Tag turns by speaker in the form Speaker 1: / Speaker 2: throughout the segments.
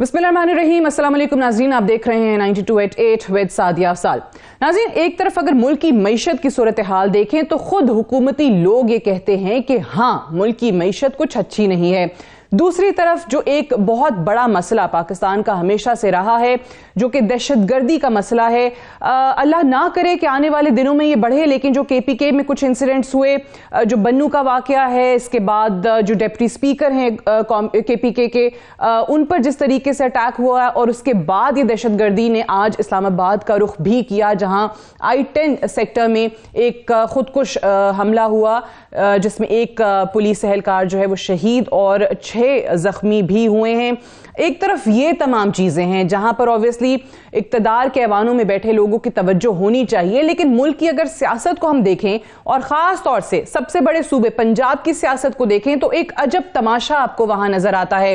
Speaker 1: बिस्मिल्लाहिर्रहमानिर्रहीम। अस्सलाम वालेकुम नाज़रीन, आप देख रहे हैं 92.8 विद सादिया अफसाल। नाज़रीन, एक तरफ अगर मुल्क की मईशत की सूरत हाल देखें तो खुद हुकूमती लोग ये कहते हैं कि हाँ, मुल्क की मईशत कुछ अच्छी नहीं है। दूसरी तरफ जो एक बहुत बड़ा मसला पाकिस्तान का हमेशा से रहा है, जो कि दहशतगर्दी का मसला है, अल्लाह ना करे कि आने वाले दिनों में ये बढ़े, लेकिन जो KPK में कुछ इंसिडेंट्स हुए, जो बन्नू का वाकया है, इसके बाद जो डिप्टी स्पीकर हैं KPK के, उन पर जिस तरीके से अटैक हुआ, और उसके बाद ये दहशतगर्दी ने आज इस्लामाबाद का रुख भी किया, जहां I-10 सेक्टर में एक खुदकुश हमला हुआ, जिसमें एक पुलिस एहलकार जो है वो शहीद और 6 जख्मी भी हुए हैं। एक तरफ ये तमाम चीजें हैं जहां पर ऑब्वियसली इक्तदार के ऐवानों में बैठे लोगों की तवज्जो होनी चाहिए, लेकिन मुल्क की अगर सियासत को हम देखें और खास तौर से सबसे बड़े सूबे पंजाब की सियासत को देखें तो एक अजब तमाशा आपको वहां नजर आता है।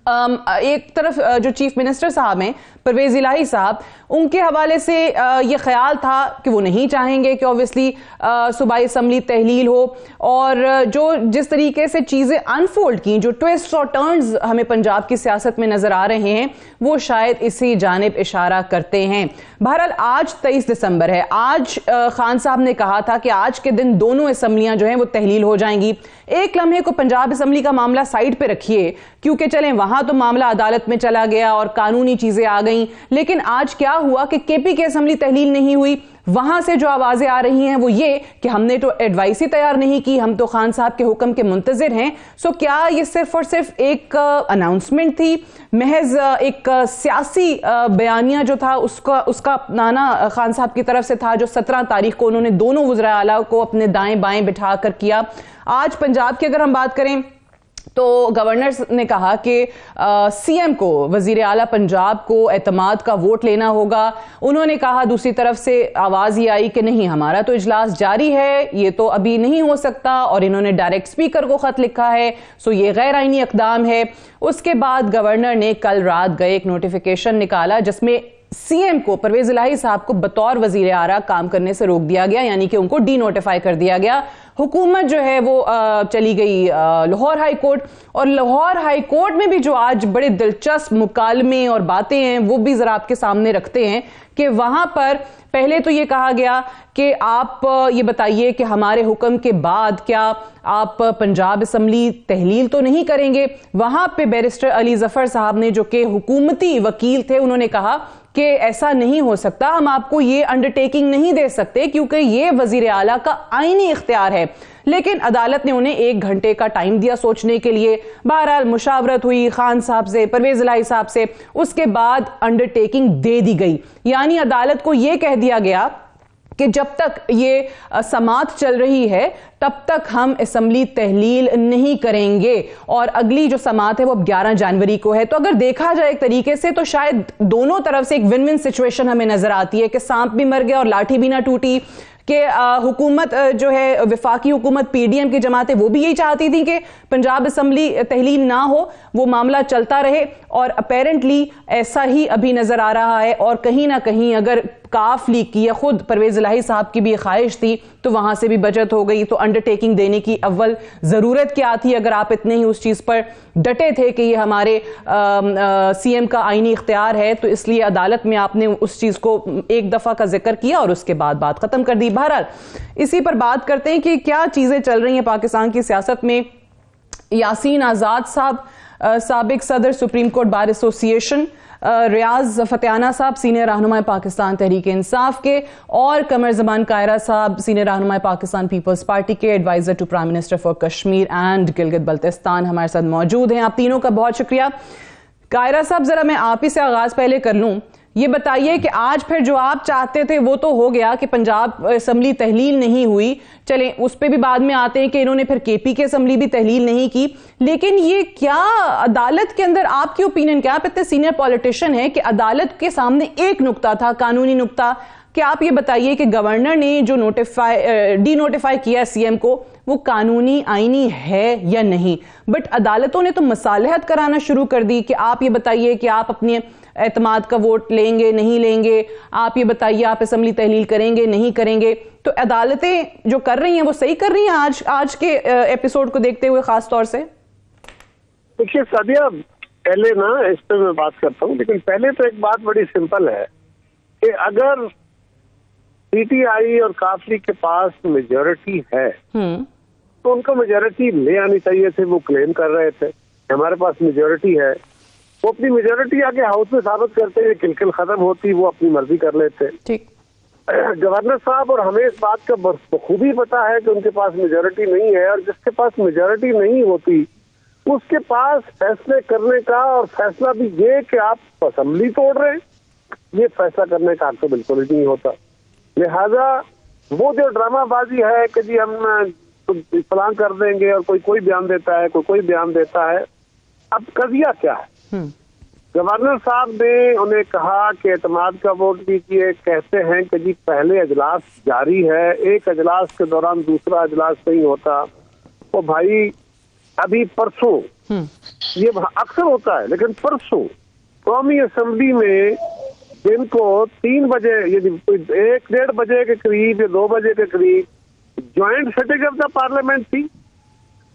Speaker 1: एक तरफ जो चीफ मिनिस्टर साहब हैं परवेज इलाही साहब, उनके हवाले से ये ख्याल था कि वो नहीं चाहेंगे कि ऑब्वियसली सूबाई असम्बली तहलील हो, और जो जिस तरीके से चीज़ें अनफोल्ड की, जो ट्विस्ट और टर्न्स हमें पंजाब की सियासत में नज़र आ रहे हैं, वो शायद इसी जानिब इशारा करते हैं। बहरहाल आज 23 दिसंबर है। आज खान साहब ने कहा था कि आज के दिन दोनों असम्बलियाँ जो हैं वो तहलील हो जाएंगी। एक लम्हे को पंजाब असम्बली का मामला साइड पर रखिए, क्योंकि चलें वहाँ तो मामला अदालत में चला गया और कानूनी चीज़ें आ गई, लेकिन आज क्या हुआ कि KPK असम्बली तहलील नहीं हुई। वहां से जो आवाजें आ रही हैं वो ये कि हमने तो एडवाइस ही तैयार नहीं की, हम तो खान साहब के हुक्म के मुंतजिर हैं। सो क्या ये सिर्फ और सिर्फ एक अनाउंसमेंट थी, महज एक सियासी बयानिया जो था उसका अपनाना खान साहब की तरफ से था, जो 17 तारीख को उन्होंने दोनों वज़रा आला को अपने दाएं बाएं बिठा कर किया। आज पंजाब की अगर हम बात करें तो गवर्नर ने कहा कि CM को, वजीर आला पंजाब को एतमाद का वोट लेना होगा। उन्होंने कहा, दूसरी तरफ से आवाज़ ये आई कि नहीं, हमारा तो इजलास जारी है, ये तो अभी नहीं हो सकता, और इन्होंने डायरेक्ट स्पीकर को ख़त लिखा है, सो ये गैर आइनी इक़दाम है। उसके बाद गवर्नर ने कल रात गए एक नोटिफिकेशन निकाला जिसमें CM को, परवेज इलाही साहब को बतौर वजीर आला काम करने से रोक दिया गया, यानी कि उनको डी नोटिफाई कर दिया गया। हुकूमत जो है वो चली गई लाहौर हाई कोर्ट, और लाहौर हाई कोर्ट में भी जो आज बड़े दिलचस्प मुकालमे और बातें हैं वो भी जरा आपके सामने रखते हैं कि वहां पर पहले तो ये कहा गया कि आप ये बताइए कि हमारे हुक्म के बाद क्या आप पंजाब असम्बली तहलील तो नहीं करेंगे। वहां पे बैरिस्टर अली जफर साहब ने, जो कि हुकूमती वकील थे, उन्होंने कहा कि ऐसा नहीं हो सकता, हम आपको ये अंडरटेकिंग नहीं दे सकते क्योंकि ये वजीर आला का आईनी इख्तियार है। लेकिन अदालत ने उन्हें 1 घंटे का टाइम दिया सोचने के लिए। बहरहाल मुशावरत हुई खान साहब से, परवेज इलाही साहब से, उसके बाद अंडरटेकिंग दे दी गई। यानी अदालत को यह कह दिया गया कि जब तक ये समात चल रही है तब तक हम असम्बली तहलील नहीं करेंगे, और अगली जो समात है वो 11 जनवरी को है। तो अगर देखा जाए एक तरीके से तो शायद दोनों तरफ से एक विन विन सिचुएशन हमें नजर आती है कि सांप भी मर गया और लाठी भी ना टूटी। कि हुकूमत जो है वफाकी हुकूमत PDM की जमातें वो भी यही चाहती थी कि पंजाब असम्बली तहलील ना हो, वो मामला चलता रहे, और अपेरेंटली ऐसा ही अभी नजर आ रहा है। और कहीं ना कहीं अगर काफ लीग की या खुद परवेज इलाही साहब की भी ख्वाहिश थी तो वहां से भी बचत हो गई। तो अंडरटेकिंग देने की अव्वल जरूरत क्या थी अगर आप इतने ही उस चीज पर डटे थे कि ये हमारे CM का आईनी इख्तियार है, तो इसलिए अदालत में आपने उस चीज को एक दफा का जिक्र किया और उसके बाद बात खत्म कर दी। बहरहाल इसी पर बात करते हैं कि क्या चीजें चल रही हैं पाकिस्तान की सियासत में। यासीन आजाद साहब, साबिक सदर सुप्रीम कोर्ट बार एसोसिएशन, रियाज फतेहाना साहब सीनियर रहनुमा पाकिस्तान तहरीक इंसाफ के, और कमर जमान कायरा साहब सीनियर रहनुमा पाकिस्तान पीपल्स पार्टी के, adviser to prime minister for Kashmir and Gilgit Baltistan, हमारे साथ मौजूद हैं। आप तीनों का बहुत शुक्रिया। कायरा साहब, जरा मैं आप ही से आगाज पहले कर लूं, ये बताइए कि आज फिर जो आप चाहते थे वो तो हो गया कि पंजाब असम्बली तहलील नहीं हुई, चलें उस पर भी बाद में आते हैं कि इन्होंने फिर KPK असम्बली भी तहलील नहीं की, लेकिन ये क्या अदालत के अंदर आपकी ओपिनियन क्या, आप इतने सीनियर पॉलिटिशियन हैं, कि अदालत के सामने एक नुक्ता था, कानूनी नुक्ता, कि आप ये बताइए कि गवर्नर ने जो डी नोटिफाई किया CM को वो कानूनी आईनी है या नहीं। बट अदालतों ने तो मसालहत कराना शुरू कर दी कि आप ये बताइए कि आप अपने एतमाद का वोट लेंगे नहीं लेंगे, आप ये बताइए आप असम्बली तहलील करेंगे नहीं करेंगे। तो अदालतें जो कर रही हैं वो सही कर रही हैं आज के एपिसोड को देखते हुए खास तौर से?
Speaker 2: देखिए सादिया, पहले ना इस पे मैं बात करता हूँ, लेकिन पहले तो एक बात बड़ी सिंपल है कि अगर पीटीआई और काफली के पास मेजॉरिटी है तो उनको मेजॉरिटी ले आनी चाहिए थी। वो क्लेम कर रहे थे हमारे पास मेजॉरिटी है, वो अपनी मेजॉरिटी आगे हाउस में साबित करते हुए किलकिल खत्म होती, वो अपनी मर्जी कर लेते।
Speaker 1: ठीक,
Speaker 2: गवर्नर साहब और हमें इस बात का बखूबी पता है कि उनके पास मेजॉरिटी नहीं है, और जिसके पास मेजॉरिटी नहीं होती उसके पास फैसले करने का, और फैसला भी ये कि आप असेंबली तोड़ रहे हैं, ये फैसला करने का हक तो बिल्कुल ही नहीं होता। लिहाजा वो जो ड्रामाबाजी है कि जी हम फलां कर देंगे और कोई बयान देता है, कोई बयान देता है, अब कजिया क्या है? गवर्नर साहब ने उन्हें कहा कि एतमाद का वोट दीजिए, कहते हैं कि जी पहले अजलास जारी है, एक अजलास के दौरान दूसरा अजलास नहीं होता। तो भाई अभी परसों, ये अक्सर होता है लेकिन परसों कौमी असेंबली में दिन को 3 बजे, यदि 1-1:30 बजे के करीब या 2 बजे के करीब joint sitting of the parliament थी,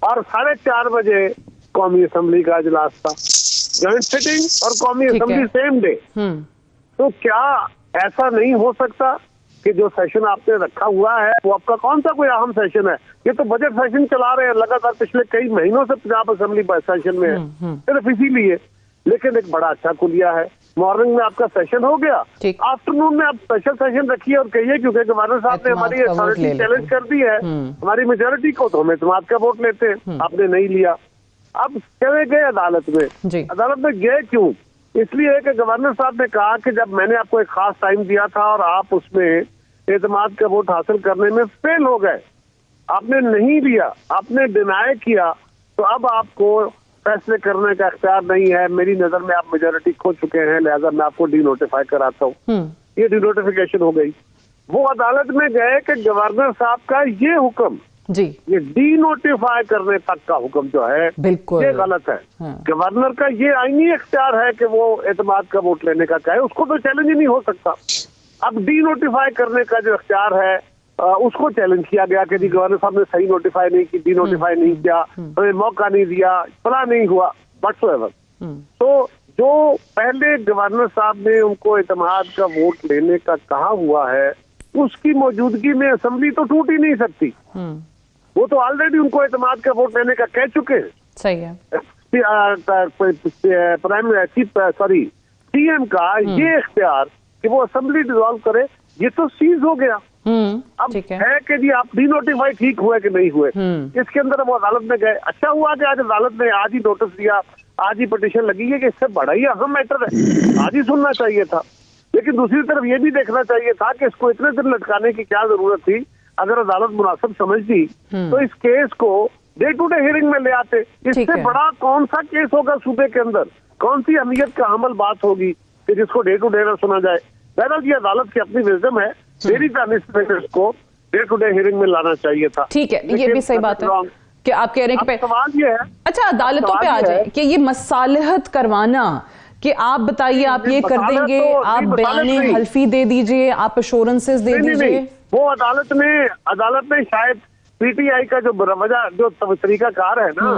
Speaker 2: और 4:30 बजे कौमी असेंबली का अजलास था। ज्वाइंट सिटिंग और कौमी असेंबली सेम डे। तो क्या ऐसा नहीं हो सकता कि जो सेशन आपने रखा हुआ है वो आपका कौन सा कोई अहम सेशन है? ये तो बजट सेशन चला रहे हैं लगातार, पिछले कई महीनों से पंजाब असेंबली सेशन में है, सिर्फ इसीलिए। लेकिन एक बड़ा अच्छा खुलिया है, मॉर्निंग में आपका सेशन हो गया, आफ्टरनून में आप स्पेशल सेशन रखिए और कहिए, क्योंकि गवर्नर साहब ने हमारी अथॉरिटी चैलेंज कर दी है, हमारी मेजोरिटी को, तो हम एतमाद का वोट लेते हैं। आपने नहीं लिया, अब चले गए अदालत में। अदालत में गए क्यों? इसलिए कि गवर्नर साहब ने कहा कि जब मैंने आपको एक खास टाइम दिया था और आप उसमें एतमाद का वोट हासिल करने में फेल हो गए, आपने नहीं लिया, आपने डिनाई किया, तो अब आपको फैसले करने का अख्तियार नहीं है। मेरी नजर में आप मेजोरिटी खो चुके हैं, लिहाजा मैं आपको डी नोटिफाई कराता हूँ। ये डी नोटिफिकेशन हो गई। वो अदालत में गए कि गवर्नर साहब का ये हुक्म जी, ये डी नोटिफाई करने तक का हुक्म जो है बिल्कुल ये गलत है। गवर्नर का ये आईनी इख्तियार है कि वो एतमाद का वोट लेने का कहे, उसको तो चैलेंज ही नहीं हो सकता। अब डी नोटिफाई करने का जो इख्तियार है उसको चैलेंज किया गया कि जी गवर्नर साहब ने सही नोटिफाई नहीं की, डी नोटिफाई नहीं किया, हमें मौका नहीं दिया, फला नहीं हुआ, व्हाटसोएवर। तो जो पहले गवर्नर साहब ने उनको एतमाद का वोट लेने का कहा हुआ है, उसकी मौजूदगी में असेंबली तो टूट ही नहीं सकती। वो तो ऑलरेडी उनको एतमाद का वोट लेने का कह चुके हैं। सही है। सीएम का ये इख्तियार कि वो असेंबली डिसॉल्व करे, ये तो सीज हो गया। अब है कि जी आप डी नोटिफाई ठीक हुए कि नहीं हुए, इसके अंदर वो अदालत में गए। अच्छा हुआ कि आज अदालत ने आज ही नोटिस दिया, आज ही पिटीशन लगी है कि इससे बड़ा ही अहम मैटर है, आज ही सुनना चाहिए था। लेकिन दूसरी तरफ ये भी देखना चाहिए था कि इसको इतने दिन लटकाने की क्या जरूरत थी। अगर अदालत मुनासिब समझती तो इस केस को डे टू डे हियरिंग में ले आते। इससे बड़ा कौन सा केस होगा सूबे के अंदर, कौन सी अहमियत का अमल बात होगी कि जिसको डे टू डे ना सुना जाए। बहरहाल ये अदालत की अपनी विजडम है, मेरी को डे टू डे हियरिंग में लाना चाहिए था। ठीक है, ये भी सही बात है कि आप कह रहे हैं कि सवाल ये है। अच्छा, अदालतों पे आ जाए कि ये मसालहत करवाना कि आप बताइए आप ये कर देंगे, तो आप बयाने हल्फी दे दीजिए, आप अश्योरेंसेस दे दीजिए। वो अदालत में शायद पीटीआई का जो रवैया, जो तरीकाकार है ना,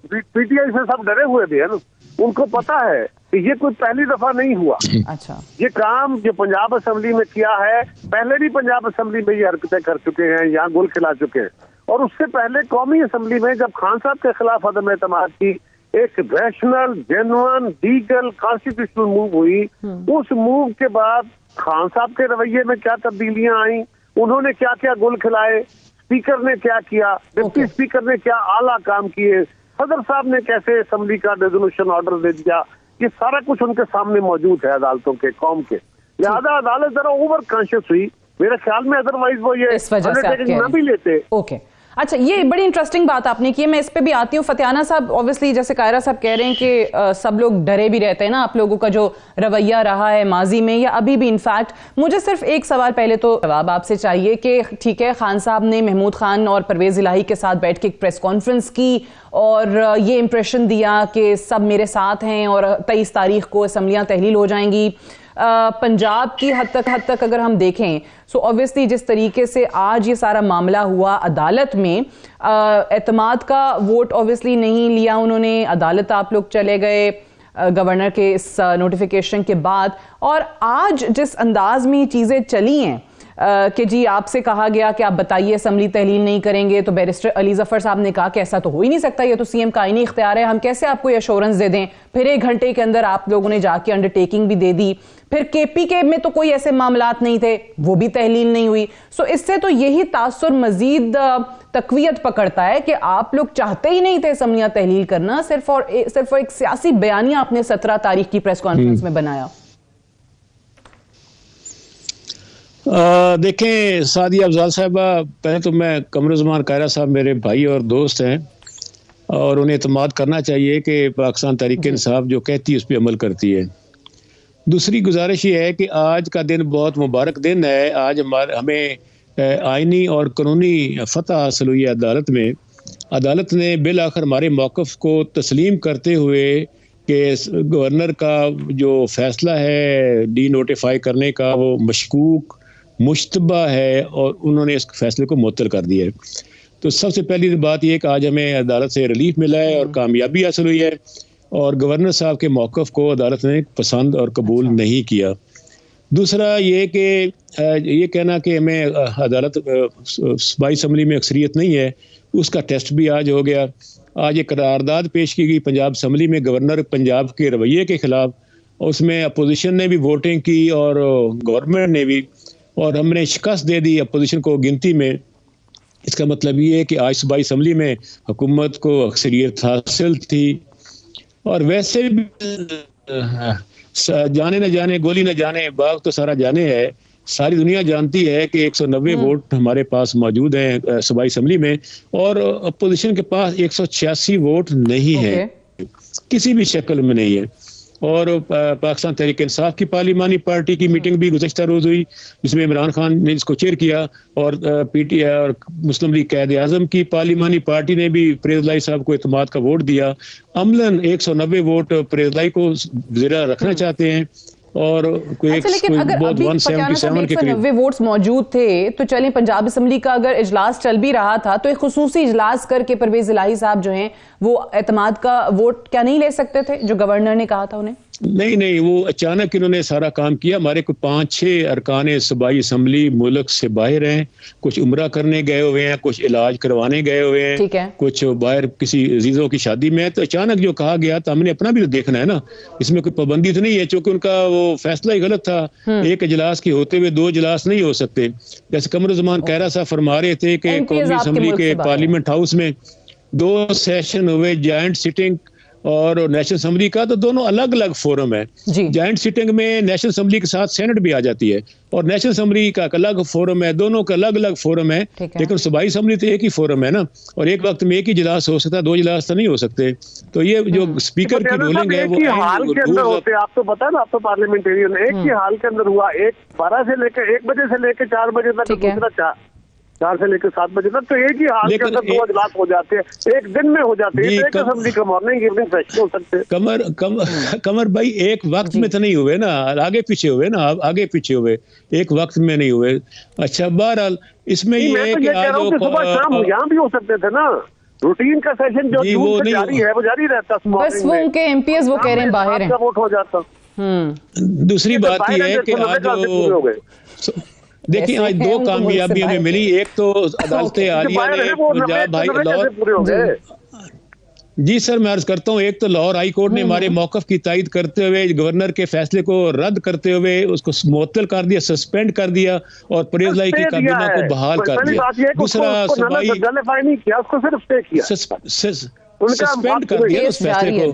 Speaker 2: पीटीआई से सब डरे हुए भी है ना, उनको पता है कि ये कुछ पहली दफा नहीं हुआ। अच्छा, ये काम जो पंजाब असेंबली में किया है, पहले भी पंजाब असेंबली में ये हरकतें कर चुके हैं, यहाँ गुल खिला चुके हैं। और उससे पहले कौमी असेंबली में जब खान साहब के खिलाफ अदम एतमाद की एक rational, genuine, legal, constitutional move हुई, उस मूव के बाद खान साहब के रवैये में क्या तब्दीलियां आई, उन्होंने क्या क्या गुल खिलाए, स्पीकर ने क्या किया, डिप्टी स्पीकर ने क्या आला काम किए, सदर साहब ने कैसे असेंबली का रेजोल्यूशन ऑर्डर दे दिया, ये सारा कुछ उनके सामने मौजूद है अदालतों के, कौम के। लिहाजा अदालत जरा ओवर कॉन्शियस हुई मेरे ख्याल में, अदरवाइज वो ये अंडरटेकिंग ना भी लेते। ओके, अच्छा, ये बड़ी इंटरेस्टिंग बात आपने की है, मैं इस पे भी आती हूँ। फतियाना साहब, ऑब्वियसली जैसे कायरा साहब कह रहे हैं कि सब लोग डरे भी रहते हैं ना, आप लोगों का जो रवैया रहा है माजी में या अभी भी। इनफैक्ट मुझे सिर्फ एक सवाल पहले तो जवाब आपसे चाहिए कि ठीक है, खान साहब ने महमूद खान और परवेज इलाही के साथ बैठ के एक प्रेस कॉन्फ्रेंस की और ये इंप्रेशन दिया कि सब मेरे साथ हैं और 23 तारीख को असम्बलियाँ तहलील हो जाएंगी। पंजाब की हद तक अगर हम देखें, सो ऑब्वियसली जिस तरीके से आज ये सारा मामला हुआ अदालत में, एतमाद का वोट ऑब्वियसली नहीं लिया उन्होंने, अदालत आप लोग चले गए,
Speaker 1: गवर्नर के इस नोटिफिकेशन के बाद। और आज जिस अंदाज में चीज़ें चली हैं कि जी आपसे कहा गया कि आप बताइए असम्बली तहलील नहीं करेंगे, तो बैरिस्टर अली जफर साहब ने कहा कि ऐसा तो हो ही नहीं सकता, ये तो सीएम का आईनी इख्तियार है, हम कैसे आपको ये एश्योरेंस दे दें। फिर 1 घंटे के अंदर आप लोगों ने जाके अंडरटेकिंग भी दे दी। फिर केपीके में तो कोई ऐसे मामलात नहीं थे, वो भी तहलील नहीं हुई। सो इससे तो यही तासुर मजीद तकवीयत पकड़ता है कि आप लोग चाहते ही नहीं थे असम्बलियां तहलील करना, सिर्फ एक सियासी बयानिया आपने 17 तारीख की प्रेस कॉन्फ्रेंस में बनाया।
Speaker 3: देखें सादिया अफजाल साहबा, पहले तो मैं कमरुज़्ज़मान कायरा साहब मेरे भाई और दोस्त हैं और उन्हें एतमाद करना चाहिए कि पाकिस्तान तहरीक इंसाफ जो कहती है उस पर अमल करती है। दूसरी गुजारिश ये है कि आज का दिन बहुत मुबारक दिन है। आज हमें आइनी और कानूनी फतह हासिल हुई है अदालत में। अदालत ने बिल आखिर हमारे मौक़िफ़ को तस्लीम करते हुए कि गवर्नर का जो फैसला है डी नोटिफाई करने का वो मशकूक मुश्तबा है और उन्होंने इस फैसले को मुअत्तल कर दिया है। तो सबसे पहली बात यह कि आज हमें अदालत से रिलीफ मिला है और कामयाबी हासिल हुई है और गवर्नर साहब के मौक़िफ़ को अदालत ने पसंद और कबूल नहीं किया। दूसरा ये कि ये कहना कि हमें अदालत सूबाई असम्बली में अक्सरियत नहीं है, उसका टेस्ट भी आज हो गया। आज एक करारदाद पेश की गई पंजाब असम्बली में गवर्नर पंजाब के रवैये के ख़िलाफ़, उसमें अपोजिशन ने भी वोटिंग की और गवर्नमेंट ने भी, और हमने शिकस्त दे दी अपोजिशन को गिनती में। इसका मतलब ये है कि आज सूबाई असम्बली में हुकूमत को अक्सरियत हासिल थी। और वैसे भी जाने न जाने गोली न जाने बाग तो सारा जाने है, सारी दुनिया जानती है कि 190 वोट हमारे पास मौजूद हैं सूबाई असम्बली में और अपोजिशन के पास 186 वोट नहीं है, किसी भी शक्ल में नहीं है। और पाकिस्तान तहरीक इंसाफ की पार्लिमानी पार्टी की मीटिंग भी गुज़श्ता रोज़ हुई जिसमें इमरान खान ने इसको चेयर किया और पीटीआई और मुस्लिम लीग कायदे आज़म की पार्लिमानी पार्टी ने भी परेज़लाई साहब को इत्मीनान का वोट दिया। अमलन 190 वोट परेज़लाई को ज़िरा रखना चाहते हैं और
Speaker 1: लेकिन अगर अभी 197 वोट्स मौजूद थे तो चलें, पंजाब असम्बली का अगर इजलास चल भी रहा था तो एक खुसूसी इजलास करके परवेज इलाही साहब जो हैं वो एतमाद का वोट क्या नहीं ले सकते थे जो गवर्नर ने कहा था उन्हें?
Speaker 3: नहीं, वो अचानक इन्होंने सारा काम किया। हमारे को 5-6 अरकान सूबाई असम्बली मुल्क से बाहर हैं, कुछ उम्रा करने गए हुए हैं, कुछ इलाज करवाने गए हुए हैं, कुछ बाहर किसी अजीजों की शादी में। तो अचानक जो कहा गया तो हमने अपना भी तो देखना है ना, इसमें कोई पाबंदी तो नहीं है, चूंकि उनका वो फैसला ही गलत था। एक इजलास के होते हुए 2 इजलास नहीं हो सकते। जैसे कमरुज़्ज़मान कायरा साहब फरमा रहे थे कि कौमी असम्बली के पार्लियामेंट हाउस में 2 सेशन हुए, जॉइंट सिटिंग और नेशनल असम्बली का, तो दोनों अलग अलग फोरम है। जॉइंट सिटिंग में नेशनल असम्बली के साथ सेनेट भी आ जाती है और नेशनल असम्बली का अलग फोरम है, दोनों का अलग अलग फोरम है। लेकिन सूबाई असम्बली तो एक ही फोरम है ना, और एक वक्त में एक ही इजलास हो सकता है, 2 इजलास तो नहीं हो सकते। तो ये जो स्पीकर की रूलिंग है वो
Speaker 2: हाल के अंदर होते, आप तो पता ना, आप तो पार्लियामेंटेरियन, एक ही हाल के अंदर हुआ, 12 से लेकर 1 बजे से लेकर 4 बजे तक, दूसरा 4 से लेकर 7 बजे तक, तो एक ही हाल के अंदर 2 इजलास हो जाते हैं, एक दिन में हो जाते हैं। एक असम्बली का मॉर्निंग इवनिंग सेशन हो सकते हैं।
Speaker 3: कमर भाई एक वक्त में तो नहीं हुए ना, आगे पीछे हुए ना, आगे पीछे हुए, एक वक्त में नहीं हुए। अच्छा, बहरहाल इसमें ये है कि आज
Speaker 2: सुबह शाम यहाँ भी हो सकते थे ना, रूटीन का सेशन जो जारी है वो जारी रहता,
Speaker 1: बस वो उनके एमपीएस वो कह रहे हैं बाहर हैं,
Speaker 2: वोट हो जाता।
Speaker 3: दूसरी बात ये है कि आज देखिए आज 2 कामयाबी हमें मिली। एक तो अदालत आलिया ने पंजाब हाई जी सर मैं अर्ज करता हूँ, एक तो लाहौर हाई कोर्ट ने हमारे मौक़िफ़ की तायद करते हुए गवर्नर के फैसले को रद्द करते हुए उसको मुअत्तल कर दिया, सस्पेंड कर दिया और परेज़लाई की काबीना को बहाल कर दिया। दूसरा सस्पेंड कर दिया उस फैसले को।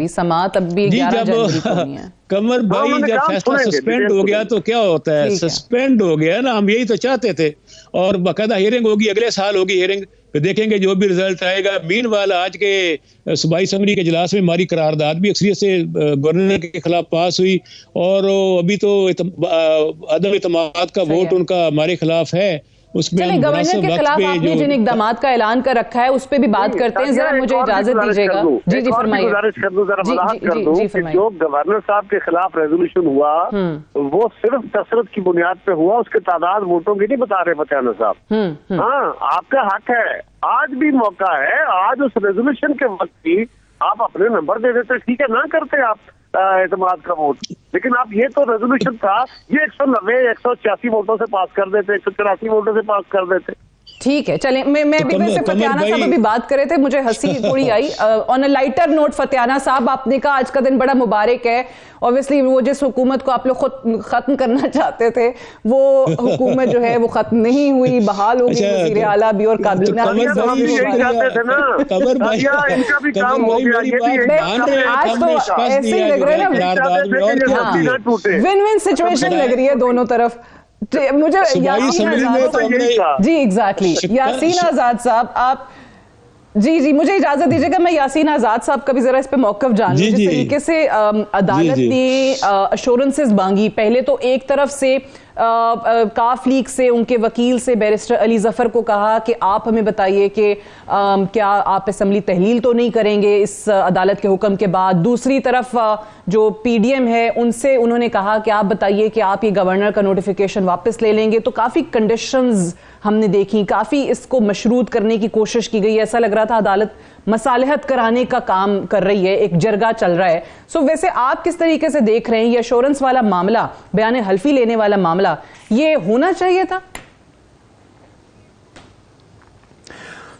Speaker 3: जब कमर भाई जब फैसला सस्पेंड हो गया तो क्या होता है, सस्पेंड हो गया ना, हम यही तो चाहते थे। और बाकायदा हियरिंग होगी, अगले साल होगी हियरिंग, फिर देखेंगे जो भी रिजल्ट आएगा। मीनवाइल आज के सूबाई असम्बली के इजलास में हमारी करारदाद भी अक्सरियत से गवर्नर के खिलाफ पास हुई और अभी तो अदम इत्मीनान का वोट उनका हमारे खिलाफ है।
Speaker 1: उसमें गवर्नर के खिलाफ आपने जिन इकदामात का ऐलान कर रखा है उस पे भी बात करते हैं, जरा मुझे इजाजत दीजिएगा। जी फरमाइए।
Speaker 2: गुजारिश कर दूं, जरा वजाहत कर दूं कि जो गवर्नर साहब के खिलाफ रेजोल्यूशन हुआ वो सिर्फ कसरत की बुनियाद पे हुआ, उसके तादाद वोटों की नहीं बता रहे फतेहाना साहब। हाँ, आपका हक है, आज भी मौका है, आज उस रेजोल्यूशन के वक्त भी आप अपने नंबर दे देते, ठीक है, ना करते आप, एतमाद का वोट। लेकिन आप ये तो रेजोल्यूशन था, ये 190 186 वोटों से पास कर देते, 184 वोटों से पास कर देते।
Speaker 1: ठीक है, चलें। मैं भी वैसे फतियाना साहब अभी बात करे थे, मुझे हंसी थोड़ी आई। On a lighter note, Fatyana साहब, आपने कहा आज का दिन बड़ा मुबारक है। ऑब्वियसली वो जिस हुकूमत को आप लोग खुद खत्म करना चाहते थे, वो हुकूमत जो है वो खत्म नहीं हुई, बहाल हो गई। वज़ीर आला भी और काबिना भी
Speaker 2: चाहते थे ना, इनका भी काम हो गया।
Speaker 1: आज तो ऐसे ही लग रहा है ना, विन विन सिचुएशन लग रही है दोनों तरफ। मुझे यासीन आजाद, जी एग्जैक्टली, यासीन आजाद साहब, आप जी मुझे इजाजत दीजिएगा, मैं यासीन आजाद साहब का भी जरा इस पे मौकफ जान लूं। जिस तरीके से अदालत ने अश्योरेंसेस मांगी, पहले तो एक तरफ से काफ लीग से उनके वकील से बैरिस्टर अली जफर को कहा कि आप हमें बताइए कि क्या आप असेंबली तहलील तो नहीं करेंगे इस अदालत के हुक्म के बाद। दूसरी तरफ जो पीडीएम है उनसे उन्होंने कहा कि आप बताइए कि आप ये गवर्नर का नोटिफिकेशन वापस ले लेंगे। तो काफी कंडीशंस हमने देखी, काफी इसको मशरूत करने की कोशिश की गई। ऐसा लग रहा था अदालत मसालहत कराने का काम कर रही है, एक जरगा चल रहा है। सो वैसे आप किस तरीके से देख रहे हैं ये एश्योरेंस वाला मामला, बयान हल्फी लेने वाला मामला, ये होना चाहिए था?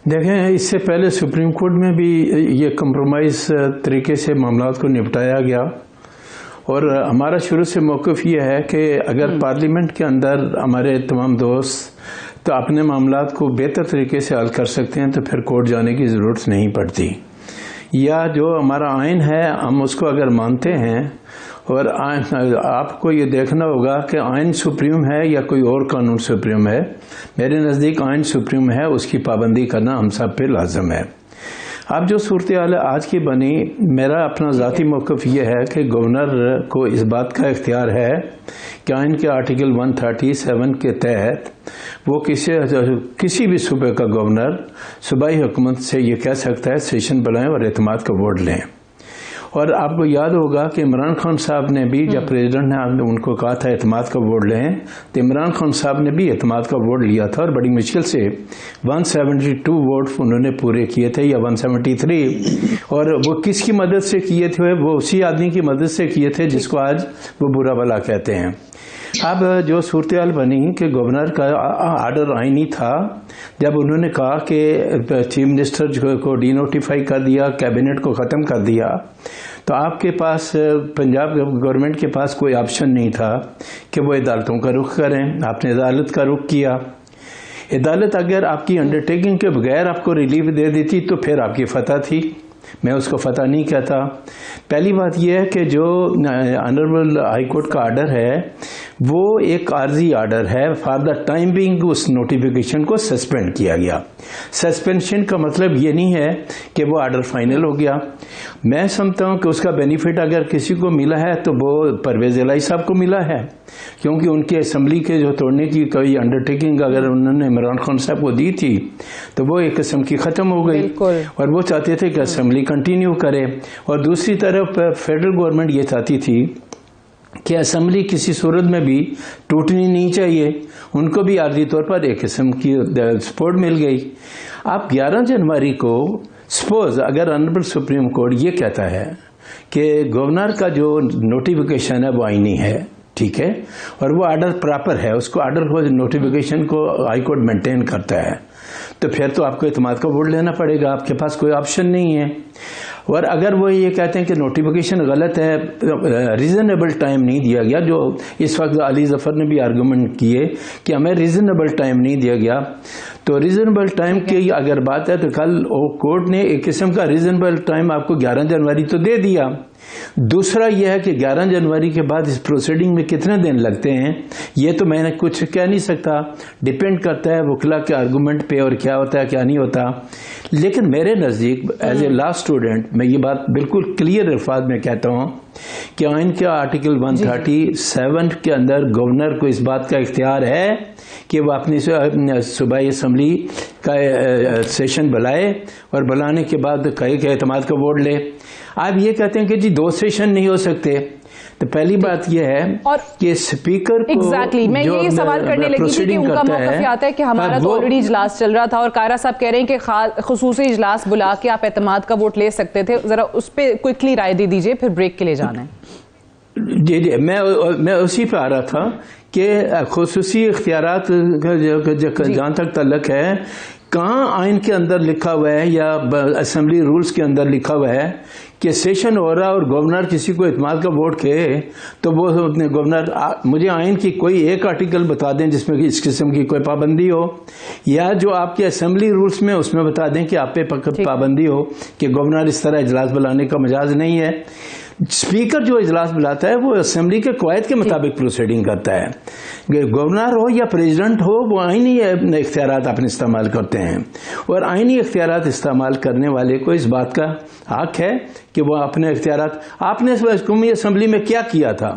Speaker 4: देखें, इससे पहले सुप्रीम कोर्ट में भी ये कंप्रोमाइज तरीके से मामलात को निपटाया गया, और हमारा शुरू से मौक़िफ़ ये है कि अगर पार्लियामेंट के अंदर हमारे तमाम दोस्त तो अपने मामलात को बेहतर तरीके से हल कर सकते हैं, तो फिर कोर्ट जाने की ज़रूरत नहीं पड़ती। या जो हमारा आइन है हम उसको अगर मानते हैं, और आपको ये देखना होगा कि आइन सुप्रीम है या कोई और कानून सुप्रीम है। मेरे नज़दीक आइन सुप्रीम है, उसकी पाबंदी करना हम सब पे लाजम है। अब जो सूरत हाल आज की बनी, मेरा अपना ज़ाती मौक़िफ़ ये है कि गवर्नर को इस बात का इख्तियार है कि आइन के आर्टिकल 137 के तहत वो किसी भी सूबे का गवर्नर सूबाई हुकूमत से ये कह सकता है सेशन बुलाएं और एतमाद का वोट लें। और आपको याद होगा कि इमरान खान साहब ने भी, जब प्रेसिडेंट ने उनको कहा था एतमाद का वोट लें, तो इमरान खान साहब ने भी एतमाद का वोट लिया था, और बड़ी मुश्किल से 172 वोट उन्होंने पूरे किए थे, या 173। और वो किसकी मदद से किए थे? वो उसी आदमी की मदद से किए थे जिसको आज वो बुरा भला कहते हैं। अब जो सूरत हाल बनी कि गवर्नर का आर्डर आईनी था, जब उन्होंने कहा कि चीफ मिनिस्टर को डीनोटिफाई कर दिया, कैबिनेट को ख़त्म कर दिया, तो आपके पास पंजाब गवर्नमेंट के पास कोई ऑप्शन नहीं था कि वो अदालतों का रुख करें। आपने अदालत का रुख किया। अदालत अगर आपकी अंडरटेकिंग के बगैर आपको रिलीफ दे देती तो फिर आपकी फतह थी, मैं उसको फतह नहीं कहता। पहली बात यह है कि जो ऑनरेबल हाई कोर्ट का आर्डर है वो एक आर्जी आर्डर है। फॉर द टाइम बिंग उस नोटिफिकेशन को सस्पेंड किया गया। सस्पेंशन का मतलब ये नहीं है कि वो आर्डर फाइनल हो गया। मैं समझता हूँ कि उसका बेनिफिट अगर किसी को मिला है तो वो परवेज इलाही साहब को मिला है, क्योंकि उनकी असम्बली के जो तोड़ने की कोई अंडरटेकिंग अगर उन्होंने इमरान खान साहब को दी थी तो वो एक किस्म की ख़त्म हो गई, और वो चाहते थे कि असम्बली कंटिन्यू करे। और दूसरी तरफ फेडरल गवर्नमेंट ये चाहती थी कि असम्बली किसी सूरत में भी टूटनी नहीं चाहिए, उनको भी आर्जी तौर पर एक किस्म की सपोर्ट मिल गई। अब 11 जनवरी को सपोज अगर ऑनरेबल सुप्रीम कोर्ट ये कहता है कि गवर्नर का जो नोटिफिकेशन है वो आईनी है, ठीक है, और वो आर्डर प्रॉपर है, उसको आर्डर को नोटिफिकेशन को हाई कोर्ट मेंटेन करता है, तो फिर तो आपको इत्मीनान का वोट लेना पड़ेगा, आपके पास कोई ऑप्शन नहीं है। और अगर वो ये कहते हैं कि नोटिफिकेशन गलत है, रीजनेबल टाइम नहीं दिया गया, जो इस वक्त अली जफर ने भी आर्गूमेंट किए कि हमें रीजनेबल टाइम नहीं दिया गया, तो रीजनेबल टाइम की अगर बात है तो कल कोर्ट ने एक किस्म का रीजनेबल टाइम आपको 11 जनवरी तो दे दिया। दूसरा यह है कि 11 जनवरी के बाद इस प्रोसीडिंग में कितने दिन लगते हैं ये तो मैंने कुछ कह नहीं सकता, डिपेंड करता है वकीला के आर्गूमेंट पे और क्या होता है क्या नहीं होता। लेकिन मेरे नज़दीक एज ए लॉ स्टूडेंट मैं ये बात बिल्कुल क्लियर अल्फाज में कहता हूँ कि आइन के आर्टिकल 137 के अंदर गवर्नर को इस बात का इख्तियार है कि वह अपनी सूबाई असम्बली का सेशन बुलाए और बुलाने के बाद कहे कि एतमाद का वोट ले। आप ये कहते हैं कि जी 2 सेशन नहीं हो सकते, तो पहली बात यह है कि स्पीकर को
Speaker 1: एग्जैक्टली मैं ये सवाल करने लगी थी कि उनका मौक़िफ़ ये आता है कि हमारा तो ऑलरेडी इजलास चल रहा था और कायरा साहब कह रहे हैं कि खुसूसी इजलास बुला के आप एतमाद का वोट ले सकते थे। जरा उस पर क्विकली राय दे दीजिए, फिर ब्रेक के लिए जाना है।
Speaker 4: जी मैं उसी पे आ रहा था कि खुसूसी इख्तियारात जहाँ तक तल्लक है, कहाँ आइन के अंदर लिखा हुआ है या असेंबली रूल्स के अंदर लिखा हुआ है कि सेशन हो रहा और गवर्नर किसी को इत्मीनान का वोट कहे तो वो अपने गवर्नर मुझे आइन की कोई एक आर्टिकल बता दें जिसमें कि इस किस्म की कोई पाबंदी हो, या जो आपके असेंबली रूल्स में उसमें बता दें कि आप पे पाबंदी हो कि गवर्नर इस तरह इजलास बुलाने का मजाज नहीं है। स्पीकर जो इजलास बुलाता है वो असेंबली के कवायद के मुताबिक प्रोसीडिंग करता है। गवर्नर हो या प्रेसिडेंट हो, वो आइनी इख्तियारात अपने इस्तेमाल करते हैं और आइनी इख्तियारात इस्तेमाल करने वाले को इस बात का हक है कि वो अपने इख्तियारात, आपने कौमी असेंबली में क्या किया था,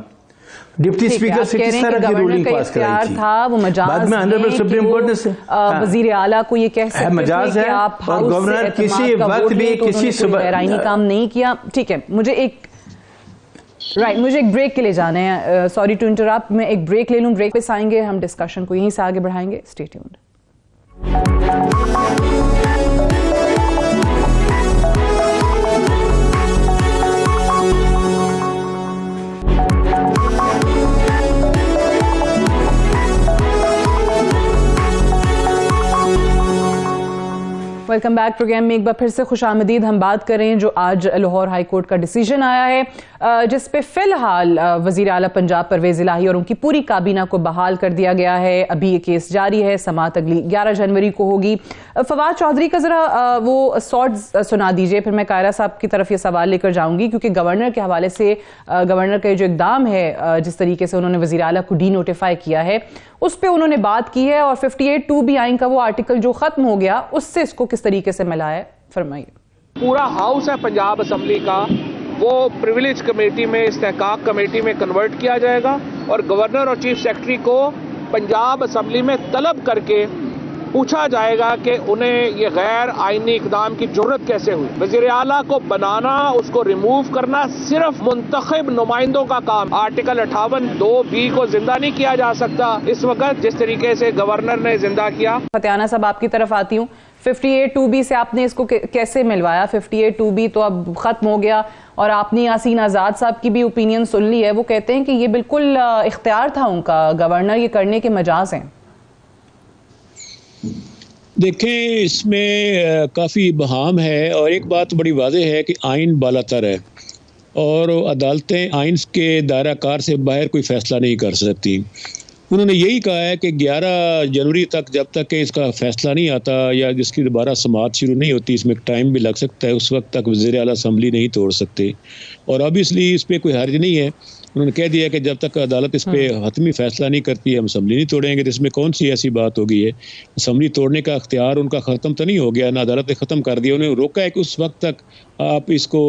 Speaker 4: डिप्टी स्पीकर से किस तरह की रूलिंग पास कराई थी,
Speaker 1: था वो मजाज
Speaker 4: बाद में ऑनरेबल सुप्रीम कोर्ट ने
Speaker 1: वजीर आला को ये कह सकते
Speaker 4: मजाज है और गवर्नर किसी वक्त भी किसी
Speaker 1: आइनी काम नहीं किया। ठीक है, मुझे एक ब्रेक के लिए जाना है, सॉरी टू इंटरप्ट, मैं एक ब्रेक ले लूं, ब्रेक पे आएंगे, हम डिस्कशन को यहीं से आगे बढ़ाएंगे। Stay tuned. Welcome back programme में एक बार फिर से खुशामदीद। हम बात करें जो आज लाहौर हाई कोर्ट का डिसीजन आया है जिस पे फिलहाल वजीर आला पंजाब परवेज इलाही और उनकी पूरी काबीना को बहाल कर दिया गया है। अभी ये केस जारी है, समाअत अगली 11 जनवरी को होगी। फवाद चौधरी का जरा वो शॉर्ट सुना दीजिए, फिर मैं कायरा साहब की तरफ ये सवाल लेकर जाऊंगी, क्योंकि गवर्नर के हवाले से गवर्नर का जो इकदाम है, जिस तरीके से उन्होंने वजीर आला को डी नोटिफाई किया है, उस पर उन्होंने बात की है और 58(2)B आइन का वो आर्टिकल जो खत्म हो गया उससे इसको किस तरीके से मिला है, फरमाइए।
Speaker 5: पूरा हाउस है पंजाब असम्बली का, वो प्रिविलेज कमेटी में, इस्तेहकाक कमेटी में कन्वर्ट किया जाएगा और गवर्नर और चीफ सेक्रेटरी को पंजाब असम्बली में तलब करके पूछा जाएगा कि उन्हें ये गैर आईनी इकदाम की जरूरत कैसे हुई। वज़ीर आला को बनाना, उसको रिमूव करना सिर्फ मुंतखब नुमाइंदों का काम। आर्टिकल 58(2)B को जिंदा नहीं किया जा सकता इस वक्त जिस तरीके से गवर्नर ने जिंदा किया।
Speaker 1: फतियाना साहब आपकी तरफ आती हूँ, 58(2)B से आपने इसको कैसे मिलवाया? 58(2)B तो अब खत्म हो गया और आपने यासीन आज़ाद साहब की भी ओपिनियन सुन ली है, वो कहते हैं कि ये बिल्कुल इख्तियार था उनका, गवर्नर ये करने के मजाज हैं।
Speaker 3: देखें, इसमें काफ़ी बहाम है और एक बात बड़ी वाज़ेह है कि आइन बालातर है और अदालतें आइन के दायरा कार से बाहर कोई फ़ैसला नहीं कर सकती। उन्होंने यही कहा है कि 11 जनवरी तक, जब तक कि इसका फ़ैसला नहीं आता या जिसकी दोबारा समाअत शुरू नहीं होती, इसमें टाइम भी लग सकता है, उस वक्त तक वज़ीर आला असम्बली नहीं तोड़ सकते। और ऑब्वियसली इस पर कोई हर्ज नहीं है, उन्होंने कह दिया कि जब तक अदालत इस पे हतमी फैसला नहीं करती है हम असम्बली नहीं तोड़ेंगे। तो इसमें कौन सी ऐसी बात हो गई है? असम्बली तोड़ने का अख्तियार उनका ख़त्म तो नहीं हो गया, ना अदालत ने ख़त्म कर दिया, उन्हें रोका है कि उस वक्त तक आप इसको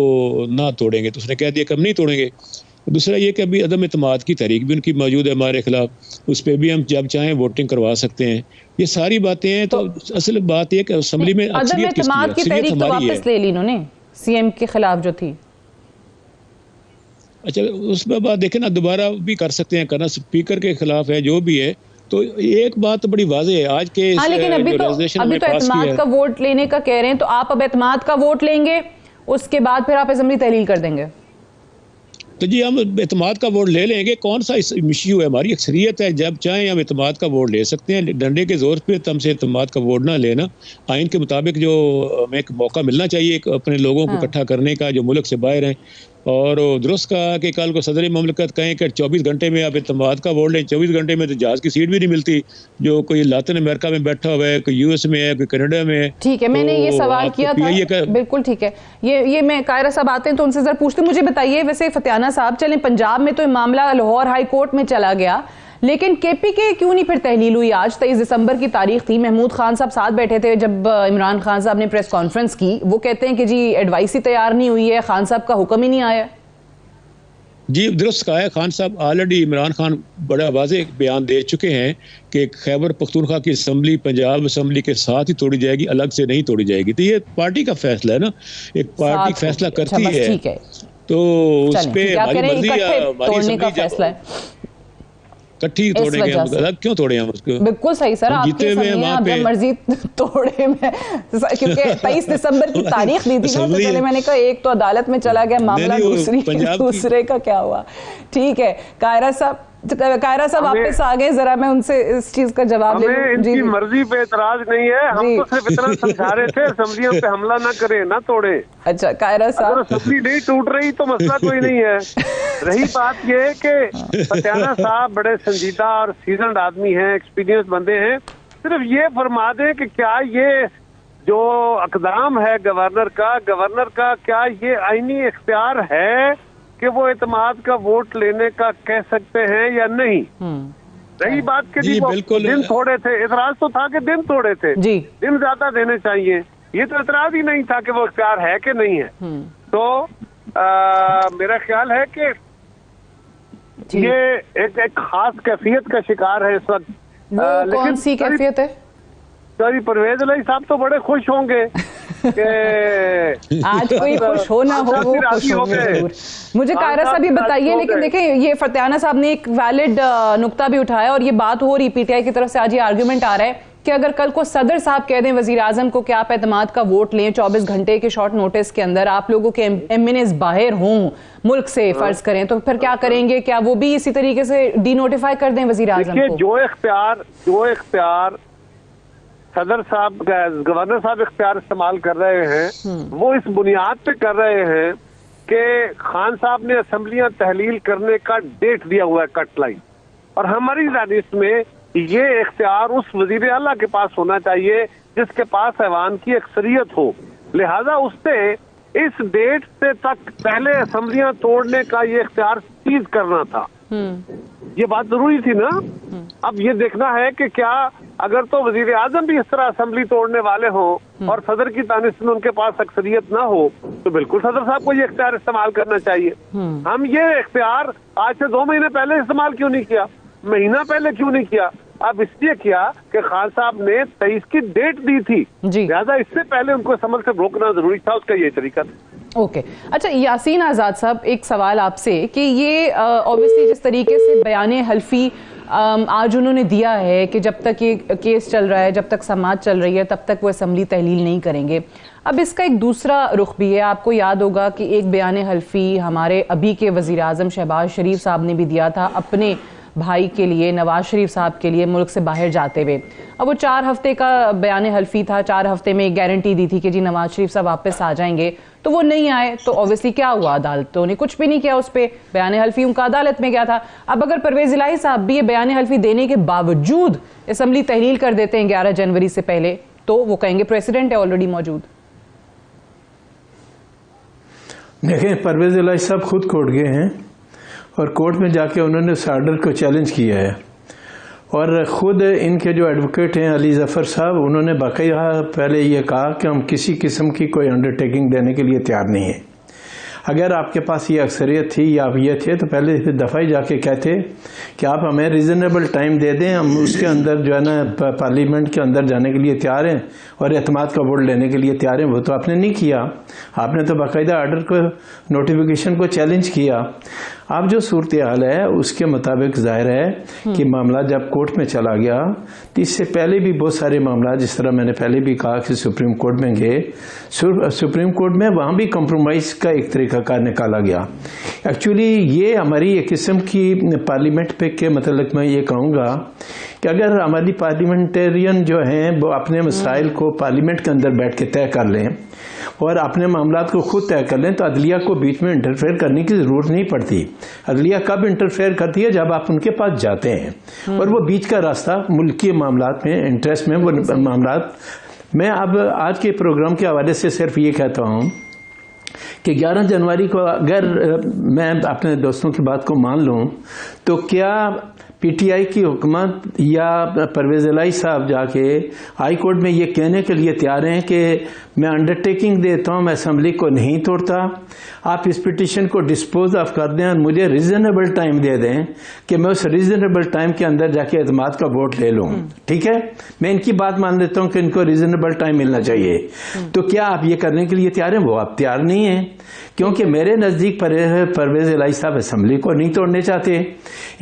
Speaker 3: ना तोड़ेंगे, तो उसने कह दिया कि हम नहीं तोड़ेंगे। दूसरा ये कि अभी अदम इत्मीनान की तहरीक भी उनकी मौजूद है हमारे खिलाफ, उस पर भी हम जब चाहें वोटिंग करवा सकते हैं। ये सारी बातें हैं। तो असल बात यह कि असम्बली में
Speaker 1: अदम इत्मीनान की तहरीक तो वापस ले ली इन्होंने सीएम के खिलाफ जो थी।
Speaker 3: अच्छा, उसमें बात देखें ना, दोबारा भी कर सकते हैं, करना स्पीकर के खिलाफ है, जो भी है। तो एक बात तो बड़ी वाज़ेह है आज के
Speaker 1: लेकिन अभी तो एतमाद का वोट लेने का कह रहे हैं, तो आप अब एतमाद का वोट लेंगे, उसके बाद फिर आप असेंबली तहलील कर देंगे?
Speaker 3: तो जी हम एतमाद का वोट ले लेंगे, कौन सा इशू है, हमारी अक्सरियत है, जब चाहें हम एतमाद का वोट ले सकते हैं। डंडे के जोर पे हमसे एतमाद का वोट ना लेना, आइन के मुताबिक जो हमें एक मौका मिलना चाहिए अपने लोगों को इकट्ठा करने का जो मुल्क से बाहर हैं। और दुरुस्त कहा कि कल को सदर ममलकत कहें कि 24 घंटे में आप एतमाद का वोट लें, 24 घंटे में तो जहाज़ की सीट भी नहीं मिलती, जो कोई लातिन अमेरिका में बैठा हुआ है, कोई यूएस में है, कोई कनाडा में है।
Speaker 1: ठीक है, मैंने ये सवाल किया था, बिल्कुल ठीक है। ये मैं कायरा साहब आते हैं तो उनसे जरा पूछते, मुझे बताइए वैसे फतियाना साहब, चलें पंजाब में तो मामला लाहौर हाई कोर्ट में चला गया, लेकिन केपीके क्यों नहीं फिर तहलील हुई? आज 23 दिसंबर की तारीख थी, महमूद खान साहब साथ बैठे थे जब इमरान खान साहब ने प्रेस कॉन्फ्रेंस की, वो कहते हैं कि जी एडवाइस ही तैयार नहीं हुई है, खान साहब का हुक्म ही नहीं आया।
Speaker 3: जी दुरुस्त कहा है, खान साहब ऑलरेडी इमरान खान बड़ा वाज़ेह बयान दे चुके हैं कि खैबर पख्तूनख्वा की असम्बली पंजाब असम्बली के साथ ही तोड़ी जाएगी, अलग से नहीं तोड़ी जाएगी। तो ये पार्टी का फैसला है ना, एक पार्टी फैसला करती है। तो उस पे हमारी मर्जी,
Speaker 1: तोड़ने का फैसला है,
Speaker 3: इकट्ठी तोड़ेंगे हम, अलग क्यों तोड़े हम उसको?
Speaker 1: बिल्कुल सही सर, आपकी जब मर्जी तोड़े में, क्योंकि 23 दिसंबर की तारीख दी थी ना, तो चले मैंने कहा एक तो अदालत में चला गया मामला, दूसरे का क्या हुआ। ठीक है कायरा साहब वापस आ गए, जरा मैं उनसे इस चीज का जवाब ले लूं।
Speaker 2: इनकी मर्जी पे एतराज नहीं है, हम तो सिर्फ इतना समझा रहे थे असेंबलियों पे हमला ना करें, ना तोड़े। अच्छा
Speaker 1: कायरा साहब,
Speaker 2: अगर असेंबली नहीं टूट रही तो मसला कोई नहीं है। रही बात ये कि फतियाना साहब बड़े संजीदा और सीजन्ड आदमी हैं, एक्सपीरियंस बंदे हैं, सिर्फ ये फरमा दें कि क्या ये जो अक़दाम है गवर्नर का क्या ये आईनी इख्तियार है कि वो एतमाद का वोट लेने का कह सकते हैं या नहीं। रही बात के दिन थोड़े थे, एतराज तो था कि दिन थोड़े थे, दिन ज्यादा देने चाहिए, ये तो एतराज ही नहीं था कि वो इख्तियार है कि नहीं है। तो मेरा ख्याल है कि ये एक खास कैफियत का शिकार है इस वक्त।
Speaker 1: कौन सी कैफियत है?
Speaker 2: सॉरी, परवेज अली साहब तो बड़े खुश होंगे
Speaker 1: आज कोई खुश हो ना हो, वो खुश होंगे जरूर। मुझे कायरा साहब ये बताइए, लेकिन देखें ये फतियाना साहब ने एक वैलिड नुक्ता भी उठाया और ये बात हो रही, पीटीआई की तरफ से आज ये आर्गुमेंट आ रहा है कि अगर कल को सदर साहब कह दें वजीर आजम को कि आप एतमाद का वोट लें 24 घंटे के शॉर्ट नोटिस के अंदर, आप लोगों के एमएनएस बाहर हों मुल्क से फर्ज करें, तो फिर क्या करेंगे? क्या वो भी इसी तरीके से डी नोटिफाई कर दें वजीर आजम को?
Speaker 2: जो इख्तियार सदर साहब, गवर्नर साहब इख्तियार इस्तेमाल कर रहे हैं, वो इस बुनियाद पे कर रहे हैं कि खान साहब ने असेंबलियां तहलील करने का डेट दिया हुआ है, कट लाइन, और हमारी दानिश में ये इख्तियार उस वजीर आला के पास होना चाहिए जिसके पास ऐवान की अक्सरियत हो। लिहाजा उससे इस डेट से तक पहले असेंबलियां तोड़ने का ये इख्तियार सीज करना था। ये बात जरूरी थी ना। अब ये देखना है कि क्या अगर तो वजीर आजम भी इस तरह असेंबली तोड़ने वाले हो और सदर की दानिश में उनके पास अक्सरियत ना हो, तो बिल्कुल सदर साहब को ये इख्तियार इस्तेमाल करना चाहिए। हम ये इख्तियार आज से 2 महीने पहले इस्तेमाल क्यों नहीं किया, महीना पहले क्यों नहीं किया? अब इसलिए किया कि खान साहब ने 23 की डेट दी थी, लिहाजा इससे पहले उनको इस अमल से रोकना जरूरी था, उसका ये तरीका था।
Speaker 1: ओके अच्छा यासीन आजाद साहब, एक सवाल आपसे कि ये ऑब्वियसली जिस तरीके से बयाने हल्फी आज उन्होंने दिया है कि जब तक ये केस चल रहा है, जब तक समाअत चल रही है, तब तक वो असेंबली तहलील नहीं करेंगे। अब इसका एक दूसरा रुख भी है, आपको याद होगा कि एक बयान हल्फी हमारे अभी के वजीर आजम शहबाज शरीफ साहब ने भी दिया था अपने भाई के लिए, नवाज शरीफ साहब के लिए मुल्क से बाहर जाते हुए। अब वो 4 हफ्ते का बयान हल्फी था, 4 हफ्ते में एक गारंटी दी थी कि जी नवाज शरीफ साहब वापस आ जाएंगे, तो वो नहीं आए, तो ऑब्वियसली क्या हुआ, अदालतों ने कुछ भी नहीं किया उस पर, बयान हल्फी उनका अदालत में गया था। अब अगर परवेज इलाही साहब भी ये बयान हल्फी देने के बावजूद असेंबली तहलील कर देते हैं 11 जनवरी से पहले, तो वो कहेंगे प्रेसिडेंट है ऑलरेडी मौजूद।
Speaker 4: देखें, परवेज इलाही साहब खुद कोर्ट गए हैं और कोर्ट में जाके उन्होंने उस आर्डर को चैलेंज किया है, और ख़ुद इनके जो एडवोकेट हैं अली जफ़र साहब, उन्होंने बाकायदा पहले ये कहा कि हम किसी किस्म की कोई अंडरटेकिंग देने के लिए तैयार नहीं है। अगर आपके पास ये अक्सरियत थी या आप ये थे तो पहले दफ़ा ही जाके कहते कि आप हमें रीज़नेबल टाइम दे दें, हम उसके अंदर जो है ना पार्लियामेंट के अंदर जाने के लिए तैयार हैं और एतमाद का वोट लेने के लिए तैयार हैं। वो तो आपने नहीं किया, आपने तो बाकायदा आर्डर को, नोटिफिकेशन को चैलेंज किया। अब जो सूरत हाल है उसके मुताबिक जाहिर है कि मामला जब कोर्ट में चला गया, तो इससे पहले भी बहुत सारे मामला, जिस तरह मैंने पहले भी कहा कि सुप्रीम कोर्ट में गए, सुप्रीम कोर्ट में वहाँ भी कंप्रोमाइज़ का एक तरीक़ाकार निकाला गया। एक्चुअली ये हमारी एक किस्म की पार्लियामेंट पे के मतलब मैं ये कहूँगा कि अगर हमारी पार्लियामेंटेरियन जो हैं वो अपने मसाइल को पार्लियामेंट के अंदर बैठ के तय कर लें और अपने मामलात को खुद तय कर लें, तो अदलिया को बीच में इंटरफेयर करने की ज़रूरत नहीं पड़ती। अदलिया कब इंटरफेयर करती है? जब आप उनके पास जाते हैं, और वो बीच का रास्ता मुल्की मामलात में, इंटरेस्ट में वो मामलात। मैं अब आज के प्रोग्राम के हवाले से सिर्फ ये कहता हूँ कि 11 जनवरी को अगर मैं अपने दोस्तों की बात को मान लूँ, तो क्या पीटीआई की हुकूमत या परवेज इलाही साहब जाके हाई कोर्ट में ये कहने के लिए तैयार हैं कि मैं अंडरटेकिंग देता हूं, मैं असेंबली को नहीं तोड़ता। आप इस पिटीशन को डिस्पोज ऑफ कर दें और मुझे रीजनेबल टाइम दे दें कि मैं उस रीजनेबल टाइम के अंदर जाके एतमाद का वोट ले लूं। ठीक है, मैं इनकी बात मान लेता हूं कि इनको रीजनेबल टाइम मिलना चाहिए। तो क्या आप ये करने के लिए तैयार हैं? वो आप तैयार नहीं है, क्योंकि मेरे नजदीक परवेज इलाही साहब असेंबली को नहीं तोड़ने चाहते।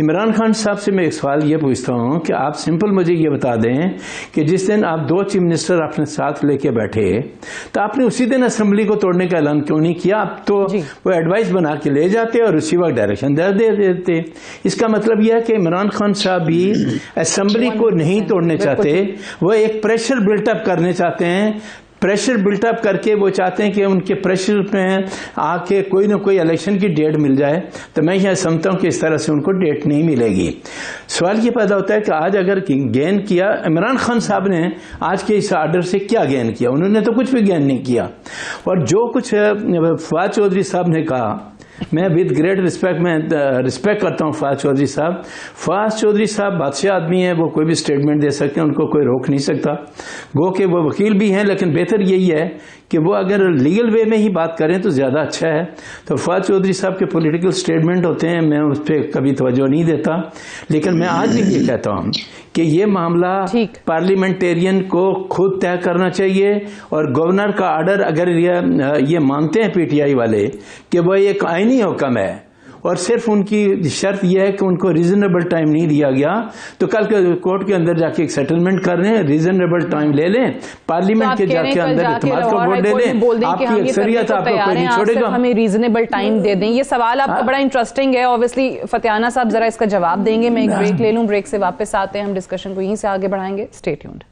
Speaker 4: इमरान खान साहब से मैं एक सवाल ये पूछता हूं कि आप सिंपल मुझे ये बता दें कि जिस दिन आप 2 चीफ मिनिस्टर अपने साथ लेके बैठे तो आपने उसी दिन असेंबली को तोड़ने का ऐलान क्यों नहीं किया? आप तो वो एडवाइस बना के ले जाते और उसी वक्त डायरेक्शन दे देते। इसका मतलब यह है कि इमरान खान साहब भी असेंबली को नहीं तोड़ने चाहते, वो एक प्रेशर बिल्टअप करने चाहते हैं। प्रेशर बिल्टअप करके वो चाहते हैं कि उनके प्रेशर में आके कोई ना कोई इलेक्शन की डेट मिल जाए। तो मैं यह समझता हूं कि इस तरह से उनको डेट नहीं मिलेगी। सवाल ये पैदा होता है कि आज अगर गेन किया, इमरान खान साहब ने आज के इस ऑर्डर से क्या गेन किया? उन्होंने तो कुछ भी गेन नहीं किया। और जो कुछ फवाद चौधरी साहब ने कहा, मैं विद ग्रेट रिस्पेक्ट, मैं रिस्पेक्ट करता हूं फवाद चौधरी साहब। फवाद चौधरी साहब बादशाह आदमी है, वो कोई भी स्टेटमेंट दे सकते हैं, उनको कोई रोक नहीं सकता। गो के वो वकील भी हैं, लेकिन बेहतर यही है कि वो अगर लीगल वे में ही बात करें तो ज्यादा अच्छा है। तो फवाद चौधरी साहब के पॉलिटिकल स्टेटमेंट होते हैं, मैं उस पर कभी तवज्जो नहीं देता। लेकिन मैं आज भी ये कहता हूं कि ये मामला पार्लियामेंटेरियन को खुद तय करना चाहिए। और गवर्नर का ऑर्डर, अगर ये मानते हैं पीटीआई वाले कि वह एक आईनी हुक्म है और सिर्फ उनकी शर्त यह है कि उनको रीजनेबल टाइम नहीं दिया गया, तो कल के कोर्ट के अंदर जाके एक सेटलमेंट कर लें, रीजनेबल टाइम ले लें, पार्लियामेंट के जाके अंदर इत्तेमाद का वोट दे लें। आपकी अक्सरियत आपको कोई नहीं छोड़ेगा।
Speaker 1: हमें रीजनेबल टाइम दे दें। ये सवाल आपका बड़ा इंटरेस्टिंग है। ऑब्वियसली फतियाना साहब जरा इसका जवाब देंगे। मैं एक ब्रेक ले लूं, ब्रेक से वापस आते हैं, हम डिस्कशन को यहीं से आगे बढ़ाएंगे। Stay tuned.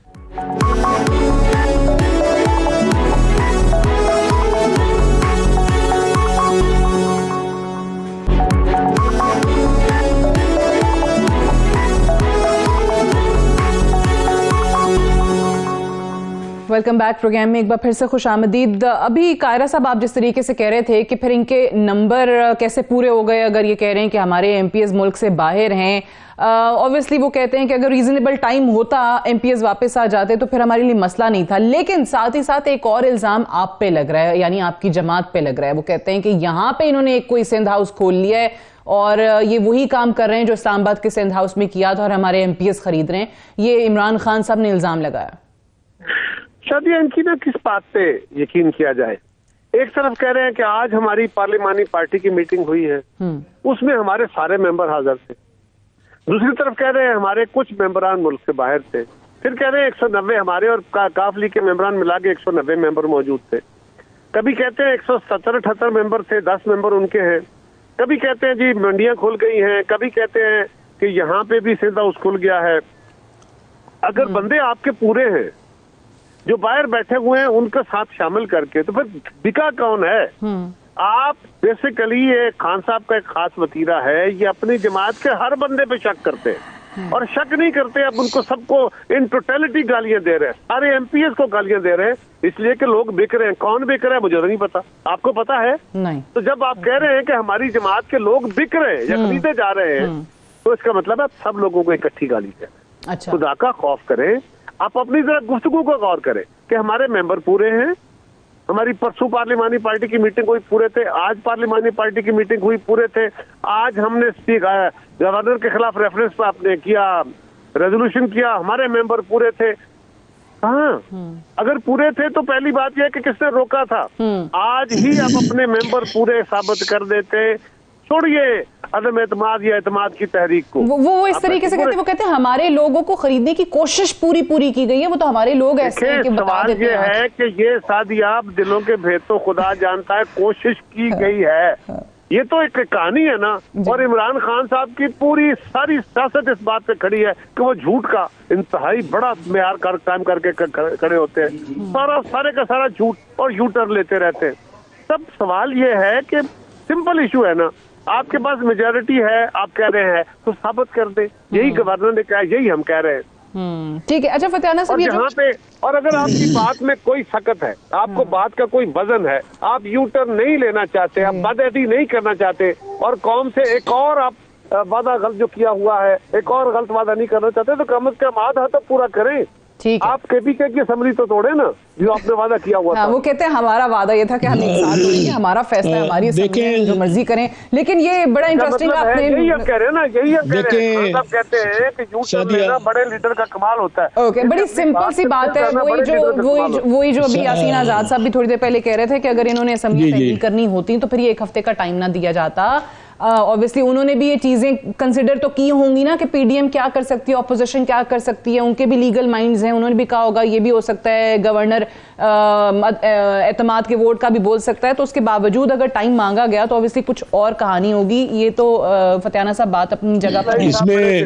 Speaker 1: Welcome back programme में एक बार फिर से खुश आमदीद। अभी कायरा साहब, आप जिस तरीके से कह रहे थे कि फिर इनके नंबर कैसे पूरे हो गए अगर ये कह रहे हैं कि हमारे एमपीएस मुल्क से बाहर हैं। ऑब्वियसली वो कहते हैं कि अगर रीजनेबल टाइम होता, एमपीएस वापस आ जाते तो फिर हमारे लिए मसला नहीं था। लेकिन साथ ही साथ एक और इल्जाम आप पे लग रहा है, यानी आपकी जमात पे लग रहा है। वो कहते हैं कि यहाँ पे इन्होंने एक कोई सिंध हाउस खोल लिया है और ये वही काम कर रहे हैं जो इस्लामाबाद के सिंध हाउस में किया था और हमारे एमपीएस खरीद रहे हैं। ये इमरान खान साहब ने इल्जाम लगाया।
Speaker 2: शायद इनकी ना किस बात पे यकीन किया जाए। एक तरफ कह रहे हैं कि आज हमारी पार्लियामानी पार्टी की मीटिंग हुई है, उसमें हमारे सारे मेंबर हाजिर थे। दूसरी तरफ कह रहे हैं हमारे कुछ मेंबरान मुल्क से बाहर थे। फिर कह रहे हैं 190 हमारे और काफ लीग के मेंबरान मिला के 190 मेंबर मौजूद थे। कभी कहते हैं 170-78 मेंबर थे, 10 मेंबर उनके हैं। कभी कहते हैं जी मंडियां खुल गई हैं, कभी कहते हैं कि यहाँ पे भी सीधा हाउस खुल गया है। अगर बंदे आपके पूरे हैं, जो बाहर बैठे हुए हैं उनका साथ शामिल करके, तो फिर बिका कौन है? आप बेसिकली ये खान साहब का एक खास वतीरा है, ये अपनी जमात के हर बंदे पे शक करते हैं और शक नहीं करते। अब उनको सबको इन टोटलिटी गालियां दे रहे हैं, सारे एमपीएस को गालियां दे रहे हैं, इसलिए कि लोग बिक रहे हैं। कौन बिक रहा है मुझे नहीं पता, आपको पता है?
Speaker 1: नहीं।
Speaker 2: तो जब आप कह रहे हैं कि हमारी जमात के लोग बिक रहे हैं या खरीदे जा रहे हैं, तो इसका मतलब है सब लोगों को इकट्ठी गाली है।
Speaker 1: अच्छा।
Speaker 2: खुदा का खौफ करें, आप अपनी जरा गुफ्तगू को गौर करें कि हमारे मेंबर पूरे हैं। हमारी परसों पार्लियामानी पार्टी की मीटिंग हुई, पूरे थे। आज पार्लियामानी पार्टी की मीटिंग हुई, पूरे थे। आज हमने गवर्नर के खिलाफ रेफरेंस पर आपने किया, रेजोल्यूशन किया, हमारे मेंबर पूरे थे। हाँ, अगर पूरे थे तो पहली बात यह कि किसने रोका था? आज ही आप अपने मेंबर पूरे साबित कर देते। छोड़िए अदम एतमाद या एतमाद की तहरीक को।
Speaker 1: वो इस तरीके से कहते हैं, वो कहते हैं हमारे लोगों को खरीदने की कोशिश पूरी की गई है। वो तो हमारे लोग ऐसे हैं कि बता देते हैं।
Speaker 2: सवाल ये है कि ये सादियाब दिलों के भेद तो खुदा जानता है, कोशिश की गई है। ये तो एक कहानी है ना। और इमरान खान साहब की पूरी सारी सियासत इस बात पे खड़ी है कि वो झूठ का इंतहाई बड़ा मेयार कायम करके खड़े होते हैं। सारे का सारा झूठ और यूटर लेते रहते हैं। सब सवाल ये है कि सिंपल इशू है ना, आपके पास मेजॉरिटी है, आप कह रहे हैं तो साबित कर दे। यही गवर्नर ने कहा, यही हम कह रहे हैं।
Speaker 1: ठीक है। अच्छा फतियाना साहब,
Speaker 2: यहाँ पे और अगर आपकी बात में कोई सकत है, आपको बात का कोई वजन है, आप यूटर्न नहीं लेना चाहते, आप बदअहदी नहीं करना चाहते और कौम से एक और आप वादा गलत जो किया हुआ है, एक और गलत वादा नहीं करना चाहते, तो कम से कम आधा तो पूरा करें।
Speaker 1: ठीक है।
Speaker 2: आप केपीके की असम्बली तो तोड़े ना, जो आपने वादा किया हुआ था।
Speaker 1: वो कहते हैं हमारा वादा ये था कि हम एक साथ तोड़ेंगे, हमारा फैसला, हमारी असम्बली है, जो मर्जी करें। लेकिन ये बड़ा इंटरेस्टिंग आपने,
Speaker 2: यही हम कह रहे हैं ना, यही हम कह रहे हैं। सब कहते हैं कि झूठ लेना बड़े लीडर का कमाल होता है।
Speaker 1: ओके, बड़ी सिंपल सी बात है। वही जो अभी यासीन आजाद साहब भी थोड़ी देर पहले कह रहे थे कि अगर इन्होंने असम्बली तहलील करनी होती तो फिर ये 1 हफ्ते का टाइम ना दिया जाता। ऑब्वियसली उन्होंने भी ये चीजें कंसिडर तो की होंगी ना कि पीडीएम क्या कर सकती है, ऑपोजिशन क्या कर सकती है, उनके भी लीगल माइंड्स हैं। उन्होंने भी कहा होगा ये भी हो सकता है गवर्नर एतमाद के वोट का भी बोल सकता है। तो उसके बावजूद अगर टाइम मांगा गया तो ऑब्वियसली कुछ और कहानी होगी। ये तो फतियाना साहब बात अपनी जगह पर।
Speaker 3: इसमें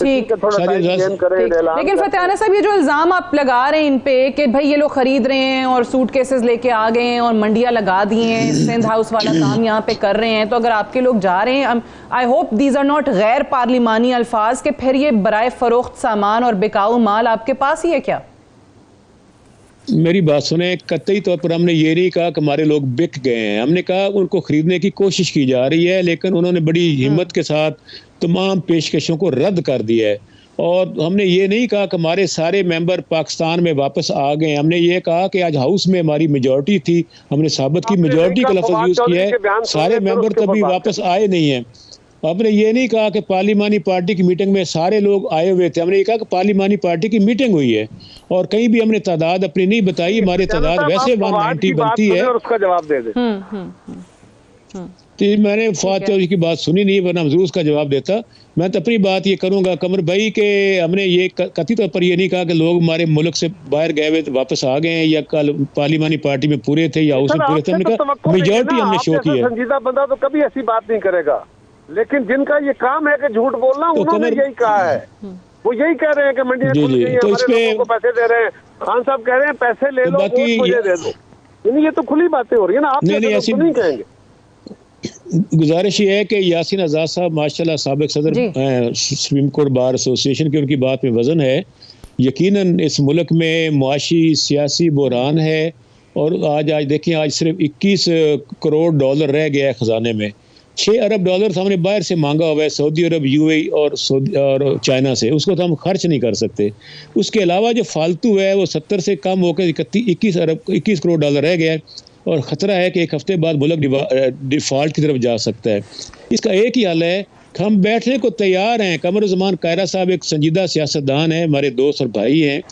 Speaker 1: ठीक, लेकिन फतियाना साहब ये जो इल्जाम आप लगा रहे हैं इन पे कि भाई ये लोग खरीद रहे हैं और सूटकेसेस लेके आ गए हैं और मंडियां लगा दी हैं, सिंध हाउस वाला काम यहाँ पे कर रहे हैं, तो अगर आपके लोग जा रहे हैं, I hope these are not गैर पार्लिमानी अल्फाज के फिर ये बराए फरोख्त सामान और बिकाऊ माल आपके पास ही है क्या?
Speaker 3: मेरी बात सुने, कतई तौर पर हमने ये नहीं कहा कि हमारे लोग बिक गए हैं। हमने कहा उनको खरीदने की कोशिश की जा रही है, लेकिन उन्होंने बड़ी हिम्मत के साथ तमाम पेशकशों को रद्द कर दिया है। और हमने ये नहीं कहा कि हमारे सारे मेंबर पाकिस्तान में वापस आ गए। हमने ये कहा कि आज हाउस में हमारी मेजॉरिटी थी, हमने साबित की, मेजॉरिटी का लफ्ज़ यूज़ किया है, सारे मेंबर तभी वापस आए नहीं हैं। हमने ये नहीं कहा कि पार्लिमानी पार्टी की मीटिंग में सारे लोग आए हुए थे, हमने ये कहा कि पार्लिमानी पार्टी की मीटिंग हुई है। और कहीं भी हमने तादाद अपनी नहीं बताई, हमारी तादाद वैसे 190 बनती है।
Speaker 2: उसका जवाब दे दे।
Speaker 3: तो मैंने फवाद चौधरी की बात सुनी नहीं, वरना जरूर उसका जवाब देता। मैं तो अपनी बात ये करूंगा कमर भाई के हमने ये कथित तौर पर ये नहीं कहा कि लोग हमारे मुल्क से बाहर गए हुए वापस आ गए हैं या कल पार्लिमानी पार्टी में पूरे थे या हाउस में पूरे थे। हमने कहा मेजॉरिटी हमने शो की है।
Speaker 2: संजीदा बंदा तो कभी ऐसी बात नहीं करेगा, लेकिन जिनका ये काम है कि झूठ बोलना, उन्होंने यही कहा है। वो यही कह रहे हैं कि मंडी खुल गई है, हमारे लोगों को पैसे दे रहे हैं। खान साहब कह रहे हैं पैसे ले लो, मुझे दे दो। ये तो खुली बातें हो रही है ना, आप ऐसी नहीं कहेंगे।
Speaker 3: गुजारिश ये है कि यासीन आजाद साहब माशाल्लाह साबिक सदर सुप्रीम कोर्ट बार एसोसिएशन की, उनकी बात में वजन है। यकीनन इस मुल्क में मुआशी सियासी बुहरान है और आज देखिए, आज सिर्फ 21 करोड़ डॉलर रह गया है खजाने में। 6 अरब डॉलर हमने बाहर से मांगा हुआ है, सऊदी अरब, यूएई और चाइना से, उसको तो हम खर्च नहीं कर सकते। उसके अलावा जो फालतू है वो 70 से कम होकर 21 करोड़ डॉलर रह गया है और ख़तरा है कि 1 हफ्ते बाद मुल्क डिफ़ॉल्ट की तरफ जा सकता है। इसका एक ही हल है, हम बैठने को तैयार हैं। कमरुज़्ज़मान कायरा साहब एक संजीदा सियासतदान हैं, हमारे दोस्त और भाई हैं।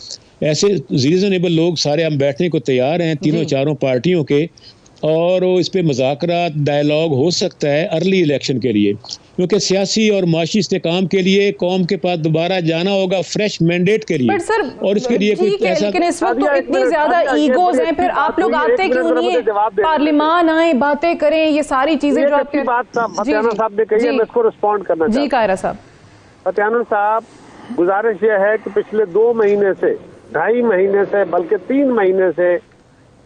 Speaker 3: ऐसे रीज़नेबल लोग सारे हम बैठने को तैयार हैं, तीनों चारों पार्टियों के, और इस पे मुज़ाकरात डायलॉग हो सकता है अर्ली इलेक्शन के लिए, क्योंकि सियासी और माशी इस्तेकाम के लिए कौम के पास दोबारा जाना होगा फ्रेश मैंडेट के लिए।
Speaker 1: सर,
Speaker 3: और इसके लिए कोई ऐसा,
Speaker 1: लेकिन इस वक्त तो इतनी ज्यादा ईगोज हैं, फिर आप लोग आते क्यों नहीं है? पार्लिमान आए, बातें करें, ये सारी चीजें जो आपकी
Speaker 2: बात फतियाना साहब ने कही है, मैं इसको रिस्पॉन्ड करना
Speaker 1: जी। कायरा साहब,
Speaker 2: फतियाना साहब, गुजारिश ये है कि पिछले 2 महीने से, 2.5 महीने से, बल्कि 3 महीने से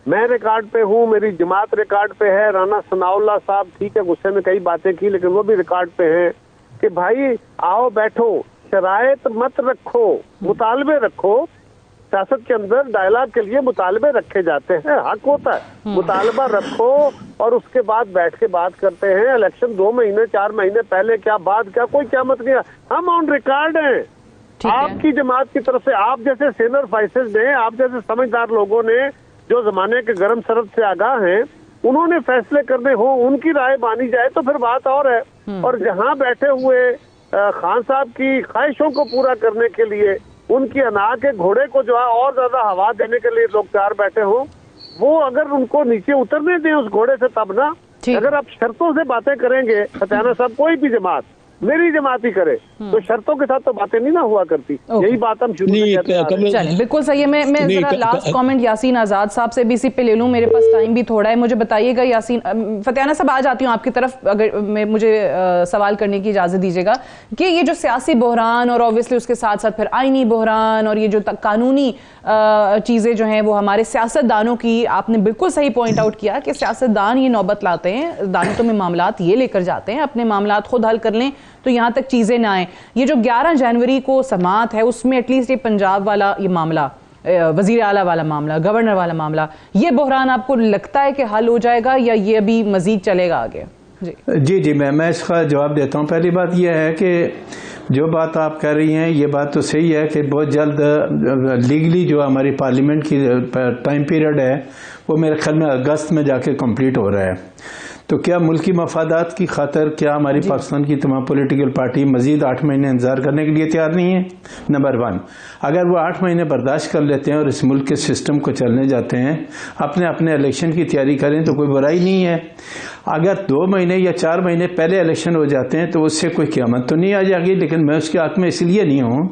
Speaker 2: मैं रिकॉर्ड पे हूँ, मेरी जमात रिकॉर्ड पे है, राना सनाउल्लाह साहब ठीक है गुस्से में कई बातें की, लेकिन वो भी रिकॉर्ड पे हैं कि भाई आओ बैठो, शराइत मत रखो, मुतालबे रखो। सियासत के अंदर डायलॉग के लिए मुतालबे रखे जाते हैं, हक होता है, मुतालबा रखो और उसके बाद बैठ के बात करते हैं। इलेक्शन 2 महीने 4 महीने पहले क्या, बाद क्या, कोई क़यामत नहीं। हम ऑन रिकॉर्ड हैं। आपकी जमात की तरफ से, आप जैसे सीनियर फाइसेस ने, आप जैसे समझदार लोगों ने जो जमाने के गर्म सरद से आगाह हैं, उन्होंने फैसले करने हो, उनकी राय मानी जाए तो फिर बात और है। और जहां बैठे हुए खान साहब की ख्वाहिशों को पूरा करने के लिए, उनकी अना के घोड़े को जो है और ज्यादा हवा देने के लिए लोग तैयार बैठे हो, वो अगर उनको नीचे उतरने दें उस घोड़े से तब ना। अगर आप शर्तों से बातें करेंगे, फतियाना साहब, कोई भी जमात, मेरी जमात ही करे, तो शर्तों के साथ तो बातें नहीं ना हुआ करती। यही बात हम शुरू में कहते हैं।
Speaker 1: चलें, बिल्कुल सही है। मैं जरा लास्ट कमेंट यासीन आजाद साहब से भी इसी पे ले लूं, मेरे पास टाइम भी थोड़ा है। मुझे बताइएगा यासीन, फतियाना साहब आ जाती हूँ आपकी तरफ, अगर मुझे सवाल करने की इजाजत दीजिएगा कि ये जो सियासी बहरान और ऑब्वियसली उसके साथ साथ फिर आईनी बहरान और ये जो कानूनी चीजें जो हैं वो हमारे सियासतदानों की, आपने बिल्कुल सही पॉइंट आउट किया कि सियासतदान ये नौबत लाते हैं, अदालतों में मामलात ये लेकर जाते हैं, अपने मामलात खुद हल कर लें तो यहाँ तक चीजें ना आए। ये जो 11 जनवरी को समात है, उसमें एटलीस्ट ये पंजाब वाला ये मामला, वजीर आला वाला मामला, गवर्नर वाला मामला, ये बहरान आपको लगता है कि हल हो जाएगा या ये अभी मजीद चलेगा आगे?
Speaker 4: जी मैं इसका जवाब देता हूँ। पहली बात यह है कि जो बात आप कह रही हैं ये बात तो सही है कि बहुत जल्द लीगली जो हमारी पार्लियामेंट की टाइम पीरियड है वो मेरे ख्याल में अगस्त में जाके कंप्लीट हो रहा है। तो क्या मुल्की मफादात की खातर क्या हमारी पाकिस्तान की तमाम पॉलिटिकल पार्टी मजीद 8 महीने इंतजार करने के लिए तैयार नहीं है? नंबर 1, अगर वो 8 महीने बर्दाश्त कर लेते हैं और इस मुल्क के सिस्टम को चलने जाते हैं, अपने इलेक्शन की तैयारी करें तो कोई बुराई नहीं है। अगर 2 महीने या 4 महीने पहले इलेक्शन हो जाते हैं तो उससे कोई क़यामत तो नहीं आ जाएगी, लेकिन मैं उसके हक में इसलिए नहीं हूँ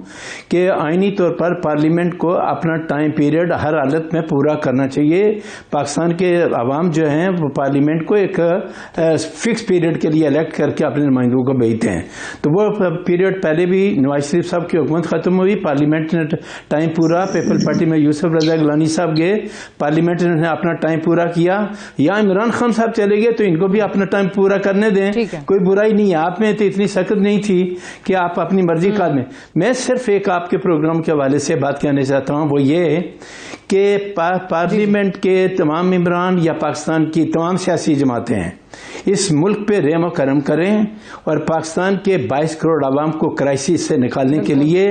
Speaker 4: कि आईनी तौर पर पार्लियामेंट को अपना टाइम पीरियड हर हालत में पूरा करना चाहिए। पाकिस्तान के अवाम जो हैं वो पार्लियामेंट को एक फिक्स पीरियड के लिए इलेक्ट करके अपने नुमाइंदों को भेजते हैं। तो वो पीरियड पहले भी नवाज शरीफ साहब की हुकूमत खत्म हुई, पार्लियामेंट ने टाइम पूरा, पीपल पार्टी में यूसुफ रजा गिलानी साहब गए, पार्लियामेंट ने अपना टाइम पूरा किया, या इमरान खान साहब चले गए तो इनको भी अपना टाइम पूरा करने दें, कोई बुराई नहीं है। आप में तो इतनी सख्त नहीं थी कि आप अपनी मर्जी काल में। मैं सिर्फ एक आपके प्रोग्राम के हवाले से बात कहना चाहता हूं, वो ये कि पार्लियामेंट के तमाम मेंबरान या पाकिस्तान की तमाम सियासी जमातें हैं इस मुल्क पे रहम करम करें और पाकिस्तान के 22 करोड़ आवाम को क्राइसिस से निकालने के लिए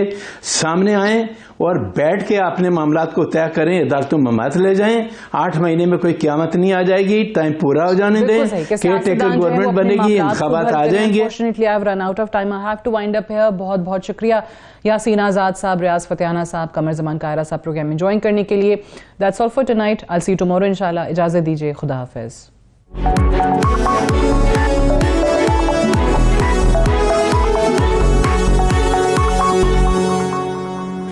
Speaker 4: सामने आएं और बैठ के अपने मामलात को तय करें, अदालतों में मत ले जाएं। 8 महीने में कोई क़यामत नहीं आ जाएगी, टाइम पूरा हो जाने दें, केयरटेकर गवर्नमेंट बनेगी, इंतखाबात आ जाएंगे।
Speaker 1: Unfortunately, I've run out of time. I have to wind up here. बहुत बहुत शुक्रिया यासीन आज़ाद साहब, रियाज फतेहाना साहब, कमर जमान कायरा साहब प्रोग्राम में ज्वाइन करने के लिए। That's all for tonight. I'll see you tomorrow इंशाल्लाह। इजाज़त दीजिए, खुदा हाफिज़।